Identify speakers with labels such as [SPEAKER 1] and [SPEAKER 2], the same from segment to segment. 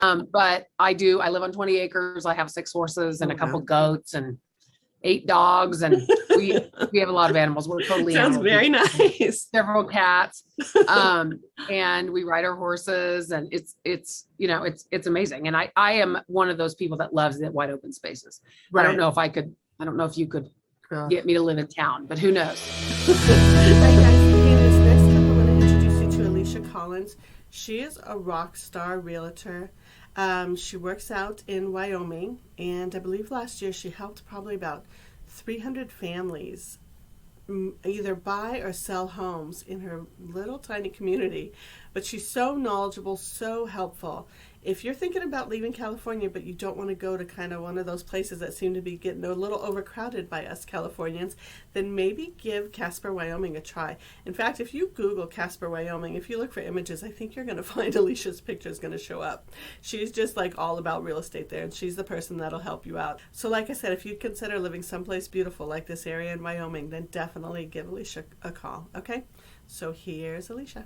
[SPEAKER 1] But I live on 20 acres. I have 6 horses and a couple
[SPEAKER 2] wow.
[SPEAKER 1] goats and 8 dogs. And we have a lot of animals. We're totally
[SPEAKER 2] Sounds
[SPEAKER 1] animal
[SPEAKER 2] very
[SPEAKER 1] people.
[SPEAKER 2] nice.
[SPEAKER 1] Several cats. And we ride our horses, and it's amazing. And I am one of those people that loves the wide open spaces.
[SPEAKER 2] Right.
[SPEAKER 1] I don't know if you could
[SPEAKER 2] Oh.
[SPEAKER 1] get me to live in town, but who knows?
[SPEAKER 2] Hi guys, in this next clip, I'm going to introduce you to Alisha Collins. She is a rock star realtor. She works out in Wyoming, and I believe last year she helped probably about 300 families either buy or sell homes in her little tiny community. But she's so knowledgeable, so helpful. If you're thinking about leaving California, but you don't want to go to kind of one of those places that seem to be getting a little overcrowded by us Californians, then maybe give Casper, Wyoming a try. In fact, if you Google Casper, Wyoming, if you look for images, I think you're going to find Alisha's picture is going to show up. She's just like all about real estate there, and she's the person that'll help you out. So like I said, if you consider living someplace beautiful like this area in Wyoming, then definitely give Alisha a call, okay? So here's Alisha.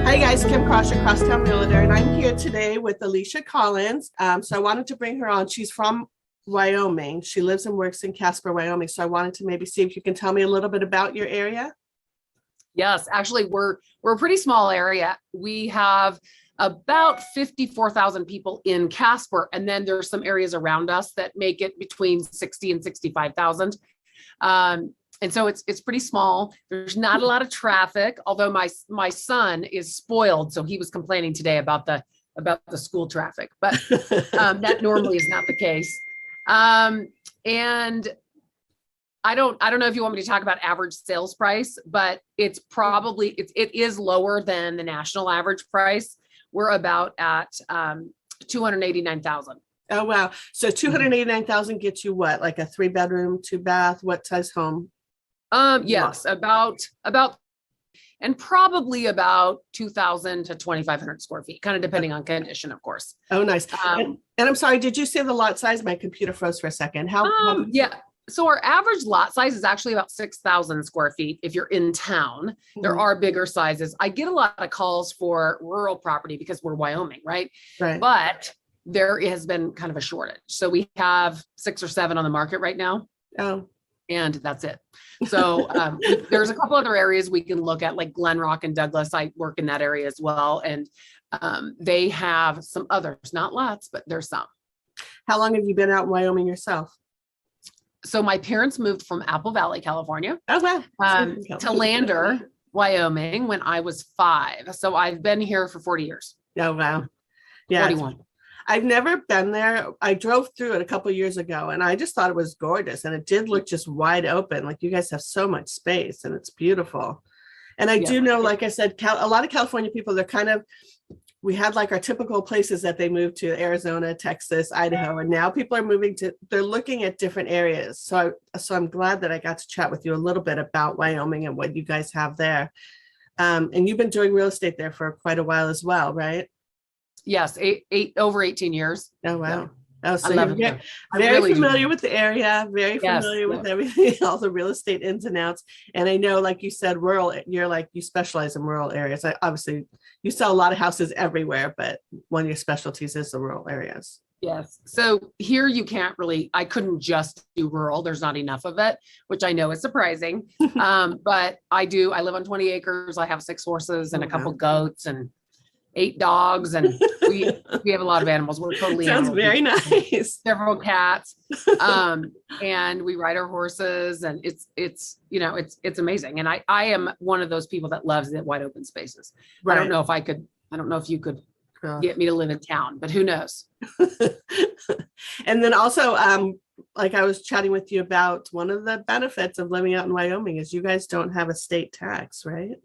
[SPEAKER 2] Hi guys, Kim Crosher, Crosstown Realtor, and I'm here today with Alisha Collins. So I wanted to bring her on. She's from Wyoming. She lives and works in Casper, Wyoming. So I wanted to maybe see if you can tell me a little bit about your area.
[SPEAKER 1] Yes, actually, we're a pretty small area. We have about 54,000 people in Casper, and then there's some areas around us that make it between 60 and 65,000. And so it's pretty small. There's not a lot of traffic, although my son is spoiled. So he was complaining today about the school traffic, but that normally is not the case. And I don't know if you want me to talk about average sales price, but it is lower than the national average price. We're about at 289,000.
[SPEAKER 2] Oh, wow. So 289,000 gets you what? Like a 3-bedroom, 2-bath, what size home?
[SPEAKER 1] Yes, about, and probably about 2,000 to 2,500 square feet, kind of depending on condition, of course.
[SPEAKER 2] Oh, nice. And I'm sorry, did you say the lot size? My computer froze for a second.
[SPEAKER 1] Yeah. So our average lot size is actually about 6,000 square feet. If you're in town, there are bigger sizes. I get a lot of calls for rural property because we're Wyoming, right?
[SPEAKER 2] Right.
[SPEAKER 1] But there has been kind of a shortage. So we have 6 or 7 on the market right now.
[SPEAKER 2] Oh.
[SPEAKER 1] And that's it. So there's a couple other areas we can look at, like Glen Rock and Douglas. I work in that area as well. And they have some others, not lots, but there's some.
[SPEAKER 2] How long have you been out in Wyoming yourself?
[SPEAKER 1] So my parents moved from Apple Valley, California,
[SPEAKER 2] oh, wow.
[SPEAKER 1] To Lander, Wyoming when I was 5. So I've been here for 40 years.
[SPEAKER 2] Oh, wow. Yeah.
[SPEAKER 1] 41.
[SPEAKER 2] I've never been there. I drove through it a couple of years ago, and I just thought it was gorgeous, and it did look just wide open. Like you guys have so much space, and it's beautiful. And I do know, like I said, a lot of California people, we had like our typical places that they moved to: Arizona, Texas, Idaho, and now people are they're looking at different areas. So I'm glad that I got to chat with you a little bit about Wyoming and what you guys have there. And you've been doing real estate there for quite a while as well, right?
[SPEAKER 1] Yes, over 18 years.
[SPEAKER 2] Oh, wow.
[SPEAKER 1] Yeah.
[SPEAKER 2] Oh, so you're very familiar with the area, very familiar with everything, all the real estate ins and outs. And I know, like you said, you specialize in rural areas. Obviously, you sell a lot of houses everywhere, but one of your specialties is the rural areas.
[SPEAKER 1] Yes. So here I couldn't just do rural. There's not enough of it, which I know is surprising. But I live on 20 acres. I have 6 horses and a couple goats and 8 dogs, and we have a lot of animals. We're totally
[SPEAKER 2] sounds very
[SPEAKER 1] people.
[SPEAKER 2] Nice.
[SPEAKER 1] Several cats, and we ride our horses, and it's amazing. And I am one of those people that loves the wide open spaces. Right. I don't know if you could get me to live in town, but who knows?
[SPEAKER 2] And then also, like I was chatting with you about, one of the benefits of living out in Wyoming is you guys don't have a state tax, right?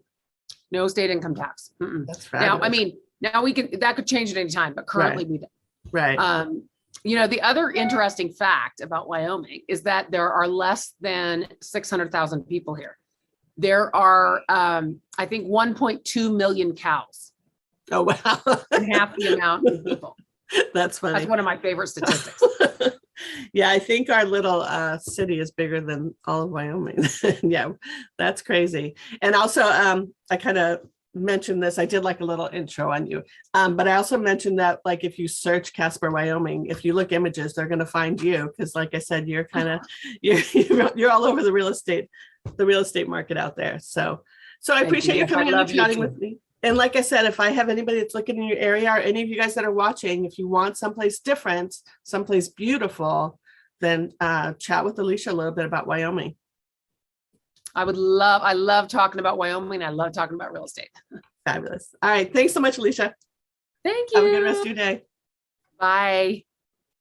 [SPEAKER 1] No state income tax.
[SPEAKER 2] That's fabulous.
[SPEAKER 1] Now that could change at any time, but currently we don't.
[SPEAKER 2] Right.
[SPEAKER 1] The other interesting fact about Wyoming is that there are less than 600,000 people here. There are, I think, 1.2 million cows.
[SPEAKER 2] Oh, wow.
[SPEAKER 1] And half the amount of people.
[SPEAKER 2] That's funny.
[SPEAKER 1] That's one of my favorite statistics.
[SPEAKER 2] Yeah, I think our little city is bigger than all of Wyoming. Yeah, that's crazy. And also, I kind of mentioned this. I did like a little intro on you, but I also mentioned that like if you search Casper, Wyoming, if you look images, they're going to find you because, like I said, you're kind of you're all over the real estate market out there. So I appreciate you coming in and chatting with me. And like I said, if I have anybody that's looking in your area or any of you guys that are watching, if you want someplace different, someplace beautiful, then chat with Alisha a little bit about Wyoming.
[SPEAKER 1] I love talking about Wyoming. I love talking about real estate.
[SPEAKER 2] Fabulous. All right. Thanks so much, Alisha.
[SPEAKER 1] Thank you.
[SPEAKER 2] Have a good rest of your day.
[SPEAKER 1] Bye.